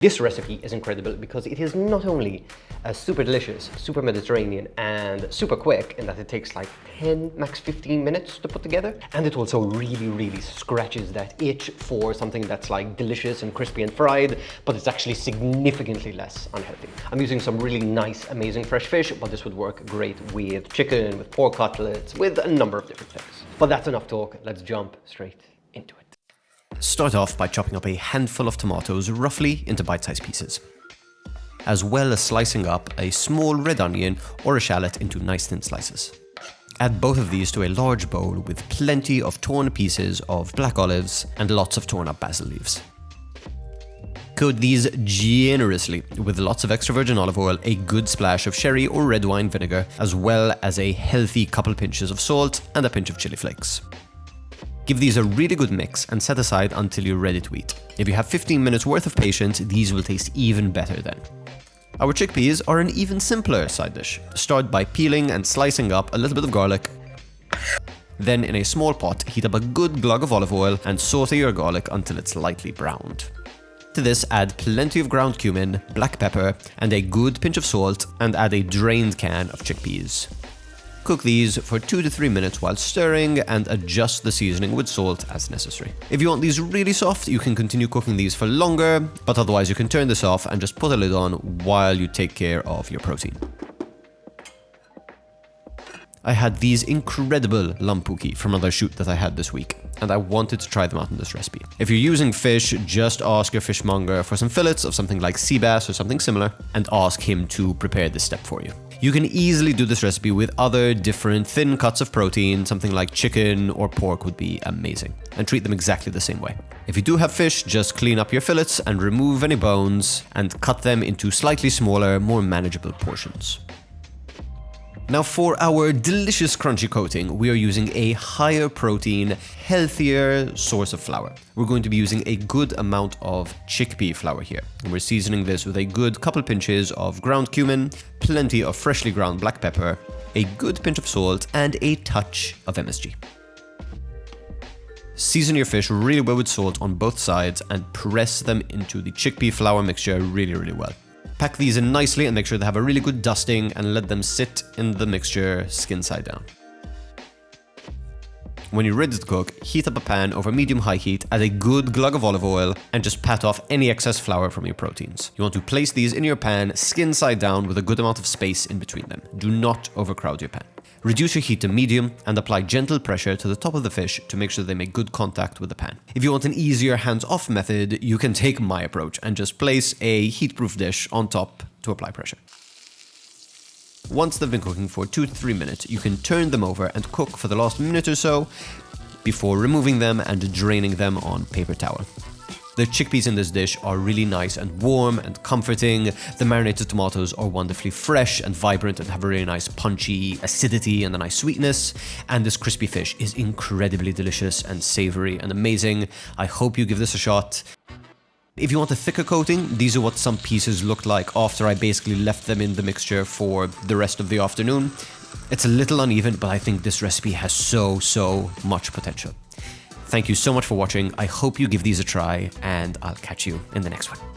This recipe is incredible because it is not only super delicious, super Mediterranean, and super quick in that it takes like 10, max 15 minutes to put together, and it also really scratches that itch for something that's like delicious and crispy and fried, but it's actually significantly less unhealthy. I'm using some really nice, amazing fresh fish, but this would work great with chicken, with pork cutlets, with a number of different things. But that's enough talk, let's jump straight into it. Start off by chopping up a handful of tomatoes roughly into bite-sized pieces, as well as slicing up a small red onion or a shallot into nice thin slices. Add both of these to a large bowl with plenty of torn pieces of black olives and lots of torn up basil leaves. Coat these generously with lots of extra virgin olive oil, a good splash of sherry or red wine vinegar, as well as a healthy couple pinches of salt and a pinch of chili flakes. Give these a really good mix and set aside until you're ready to eat. If you have 15 minutes worth of patience, these will taste even better then. Our chickpeas are an even simpler side dish. Start by peeling and slicing up a little bit of garlic. Then in a small pot, heat up a good glug of olive oil and saute your garlic until it's lightly browned. To this, add plenty of ground cumin, black pepper, and a good pinch of salt, and add a drained can of chickpeas. Cook these for 2 to 3 minutes while stirring and adjust the seasoning with salt as necessary. If you want these really soft, you can continue cooking these for longer, but otherwise you can turn this off and just put a lid on while you take care of your protein. I had these incredible Lampuki from another shoot that I had this week, and I wanted to try them out in this recipe. If you're using fish, just ask your fishmonger for some fillets of something like sea bass or something similar, and ask him to prepare this step for you. You can easily do this recipe with other different thin cuts of protein, something like chicken or pork would be amazing, and treat them exactly the same way. If you do have fish, just clean up your fillets and remove any bones, and cut them into slightly smaller, more manageable portions. Now for our delicious crunchy coating, we are using a higher protein, healthier source of flour. We're going to be using a good amount of chickpea flour here. And we're seasoning this with a good couple pinches of ground cumin, plenty of freshly ground black pepper, a good pinch of salt, and a touch of MSG. Season your fish really well with salt on both sides and press them into the chickpea flour mixture really well. Pack these in nicely and make sure they have a really good dusting and let them sit in the mixture skin side down. When you're ready to cook, heat up a pan over medium-high heat, add a good glug of olive oil, and just pat off any excess flour from your proteins. You want to place these in your pan skin side down with a good amount of space in between them. Do not overcrowd your pan. Reduce your heat to medium and apply gentle pressure to the top of the fish to make sure they make good contact with the pan. If you want an easier hands-off method, you can take my approach and just place a heat-proof dish on top to apply pressure. Once they've been cooking for 2 to 3 minutes, you can turn them over and cook for the last minute or so before removing them and draining them on paper towel. The chickpeas in this dish are really nice and warm and comforting. The marinated tomatoes are wonderfully fresh and vibrant and have a really nice punchy acidity and a nice sweetness. And this crispy fish is incredibly delicious and savory and amazing. I hope you give this a shot. If you want a thicker coating, these are what some pieces looked like after I basically left them in the mixture for the rest of the afternoon. It's a little uneven, but I think this recipe has so much potential. Thank you so much for watching. I hope you give these a try, and I'll catch you in the next one.